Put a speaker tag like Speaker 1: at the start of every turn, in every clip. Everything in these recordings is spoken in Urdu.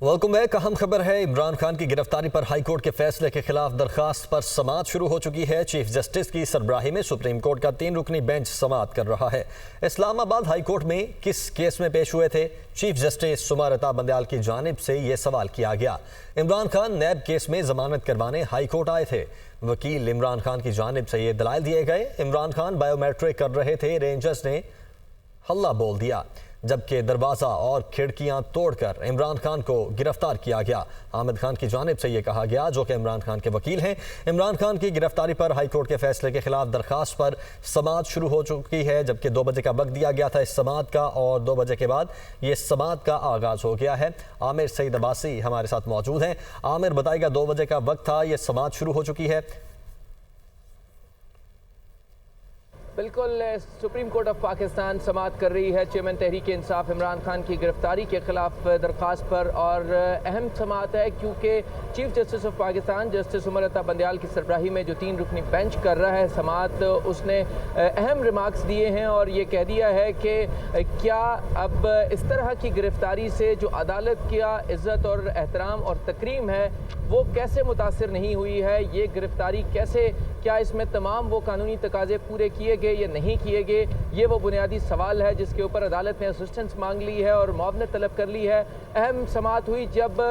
Speaker 1: Welcome back. اہم خبر ہے، عمران خان کی گرفتاری پر ہائی کورٹ کے فیصلے کے خلاف درخواست پر سماعت شروع ہو چکی ہے۔ چیف جسٹس کی سربراہی میں سپریم کورٹ کا 3 رکنی بینچ سماعت کر رہا ہے۔ اسلام آباد ہائی کورٹ میں کس کیس میں پیش ہوئے تھے؟ چیف جسٹس سمارتا بندیال کی جانب سے یہ سوال کیا گیا۔ عمران خان نیب کیس میں ضمانت کروانے ہائی کورٹ آئے تھے۔ وکیل عمران خان کی جانب سے یہ دلائل دیے گئے۔ عمران خان بائیو میٹرک کر رہے تھے، رینجرز نے ہلہ بول دیا، جبکہ دروازہ اور کھڑکیاں توڑ کر عمران خان کو گرفتار کیا گیا۔ حامد خان کی جانب سے یہ کہا گیا، جو کہ عمران خان کے وکیل ہیں، عمران خان کی گرفتاری پر ہائی کورٹ کے فیصلے کے خلاف درخواست پر سماعت شروع ہو چکی ہے، جبکہ 2 بجے کا وقت دیا گیا تھا اس سماعت کا، اور 2 بجے کے بعد یہ سماعت کا آغاز ہو گیا ہے۔ عامر سعید عباسی ہمارے ساتھ موجود ہیں۔ عامر بتائے گا، 2 بجے کا وقت تھا، یہ سماعت شروع ہو چکی ہے۔
Speaker 2: بالکل، سپریم کورٹ آف پاکستان سماعت کر رہی ہے چیئرمین تحریک انصاف عمران خان کی گرفتاری کے خلاف درخواست پر، اور اہم سماعت ہے کیونکہ chief justice of Pakistan justice سمارتا بندیال کی سربراہی میں جو 3 رکنی بینچ کر رہا ہے سماعت، اس نے اہم ریمارکس دیے ہیں اور یہ کہہ دیا ہے کہ کیا اب اس طرح کی گرفتاری سے جو عدالت کا عزت اور احترام اور تکریم ہے وہ کیسے متاثر نہیں ہوئی ہے، یہ گرفتاری کیسے، کیا اس میں تمام وہ قانونی تقاضے پورے کیے گئے یا نہیں کیے گئے، یہ وہ بنیادی سوال ہے جس کے اوپر عدالت نے اسسٹنس مانگ لی ہے اور معاونت طلب کر لی ہے۔ اہم سماعت ہوئی جب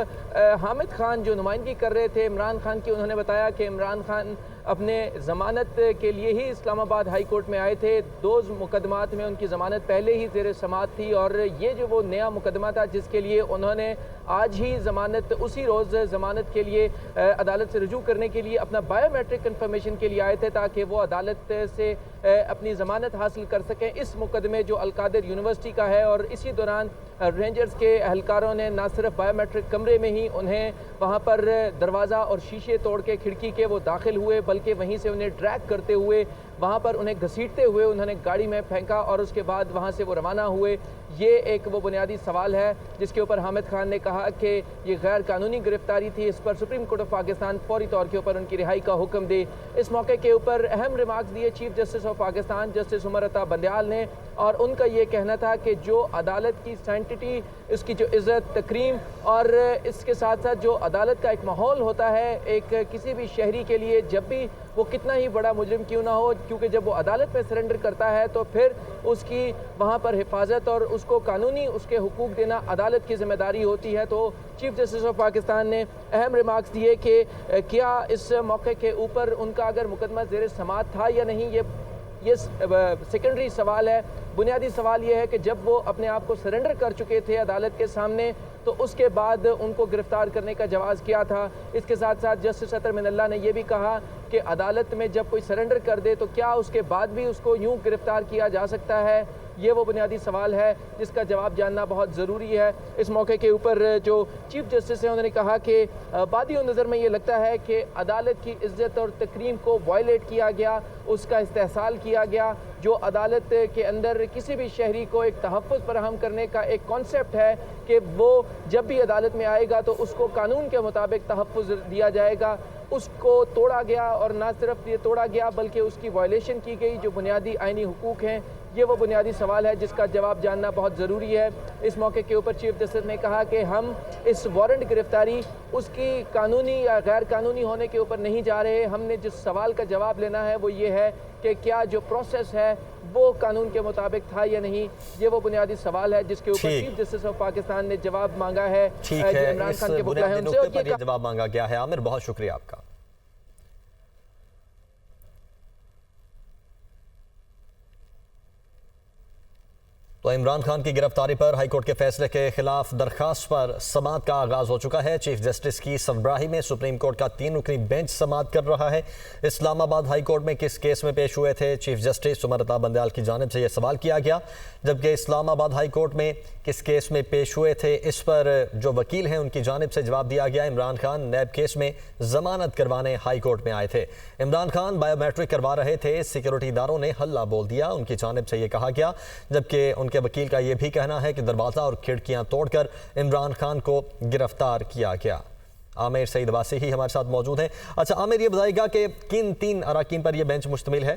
Speaker 2: حامد خان جو نمائندگی کر رہے تھے عمران خان کی، انہوں نے بتایا کہ عمران خان اپنے ضمانت کے لیے ہی اسلام آباد ہائی کورٹ میں آئے تھے۔ 2 مقدمات میں ان کی ضمانت پہلے ہی زیر سماعت تھی، اور یہ جو وہ نیا مقدمہ تھا جس کے لیے انہوں نے آج ہی ضمانت، اسی روز ضمانت کے لیے عدالت سے رجوع کرنے کے لیے اپنا بائیو میٹرک کنفرمیشن کے لیے آئے تھے تاکہ وہ عدالت سے اپنی ضمانت حاصل کر سکیں اس مقدمے جو القادر یونیورسٹی کا ہے۔ اور اسی دوران رینجرز کے اہلکاروں نے نہ صرف بائیو میٹرک کمرے میں ہی انہیں وہاں پر دروازہ اور شیشے توڑ کے کھڑکی کے وہ داخل ہوئے، بلکہ وہیں سے انہیں ڈریگ کرتے ہوئے وہاں پر انہیں گھسیٹتے ہوئے انہوں نے گاڑی میں پھینکا اور اس کے بعد وہاں سے وہ روانہ ہوئے۔ یہ ایک وہ بنیادی سوال ہے جس کے اوپر حامد خان نے کہا کہ یہ غیر قانونی گرفتاری تھی، اس پر سپریم کورٹ آف پاکستان فوری طور کے اوپر ان کی رہائی کا حکم دے۔ اس موقع کے اوپر اہم ریمارکس دیے chief justice of Pakistan justice سمارتا بندیال نے، اور ان کا یہ کہنا تھا کہ جو عدالت کی سینٹٹی، اس کی جو عزت تکریم اور اس کے ساتھ ساتھ جو عدالت کا ایک ماحول ہوتا ہے ایک کسی بھی شہری کے لیے، جب بھی وہ کتنا ہی بڑا مجرم کیوں نہ ہو، کیونکہ جب وہ عدالت میں سرنڈر کرتا ہے تو پھر اس کی وہاں پر حفاظت اور اس کو قانونی اس کے حقوق دینا عدالت کی ذمہ داری ہوتی ہے۔ تو چیف جسٹس آف پاکستان نے اہم ریمارکس دیے کہ کیا اس موقع کے اوپر ان کا اگر مقدمہ زیر سماعت تھا یا نہیں، یہ سیکنڈری سوال ہے۔ بنیادی سوال یہ ہے کہ جب وہ اپنے آپ کو سرنڈر کر چکے تھے عدالت کے سامنے تو اس کے بعد ان کو گرفتار کرنے کا جواز کیا تھا۔ اس کے ساتھ ساتھ جسٹس اطہر من اللہ نے یہ بھی کہا کہ عدالت میں جب کوئی سرنڈر کر دے تو کیا اس کے بعد بھی اس کو یوں گرفتار کیا جا سکتا ہے، یہ وہ بنیادی سوال ہے جس کا جواب جاننا بہت ضروری ہے۔ اس موقع کے اوپر جو چیف جسٹس ہیں انہوں نے کہا کہ بادی نظر میں یہ لگتا ہے کہ عدالت کی عزت اور تکریم کو وائلیٹ کیا گیا، اس کا استحصال کیا گیا۔ جو عدالت کے اندر کسی بھی شہری کو ایک تحفظ فراہم کرنے کا ایک کانسیپٹ ہے کہ وہ جب بھی عدالت میں آئے گا تو اس کو قانون کے مطابق تحفظ دیا جائے گا، اس کو توڑا گیا، اور نہ صرف یہ توڑا گیا بلکہ اس کی وائلیشن کی گئی جو بنیادی آئینی حقوق ہیں۔ یہ وہ بنیادی سوال ہے جس کا جواب جاننا بہت ضروری ہے۔ اس موقع کے اوپر چیف جسٹس نے کہا کہ ہم اس وارنٹ گرفتاری اس کی قانونی یا غیر قانونی ہونے کے اوپر نہیں جا رہے، ہم نے جس سوال کا جواب لینا ہے وہ یہ ہے کہ کیا جو پروسیس ہے وہ قانون کے مطابق تھا یا نہیں، یہ وہ بنیادی سوال ہے جس کے اوپر چیف جسٹس آف پاکستان نے جواب مانگا ہے۔ عمران خان کے وکلا ہیں ان سے، اور یہ
Speaker 1: جواب مانگا گیا ہے۔ عامر، بہت شکریہ آپ کا۔ تو عمران خان کی گرفتاری پر ہائی کورٹ کے فیصلے کے خلاف درخواست پر سماعت کا آغاز ہو چکا ہے۔ چیف جسٹس کی سربراہی میں سپریم کورٹ کا 3 رکنی بینچ سماعت کر رہا ہے۔ اسلام آباد ہائی کورٹ میں کس کیس میں پیش ہوئے تھے؟ چیف جسٹس سمارتا بندیال کی جانب سے یہ سوال کیا گیا، جبکہ اسلام آباد ہائی کورٹ میں کس کیس میں پیش ہوئے تھے اس پر جو وکیل ہیں ان کی جانب سے جواب دیا گیا۔ عمران خان نیب کیس میں ضمانت کروانے ہائی کورٹ میں آئے تھے۔ عمران خان بائیو میٹرک کروا رہے تھے، سیکیورٹی اداروں نے ہلہ بول دیا، ان کی جانب سے یہ کہا گیا، جبکہ ان کے وکیل کا یہ بھی کہنا ہے کہ دروازہ اور کھڑکیاں توڑ کر عمران خان کو گرفتار کیا گیا۔ عامر سعید عباسی ہی ہمارے ساتھ موجود ہیں۔ اچھا عامر، یہ بتائے گا کہ کن 3 اراکین پر یہ بینچ مشتمل ہے؟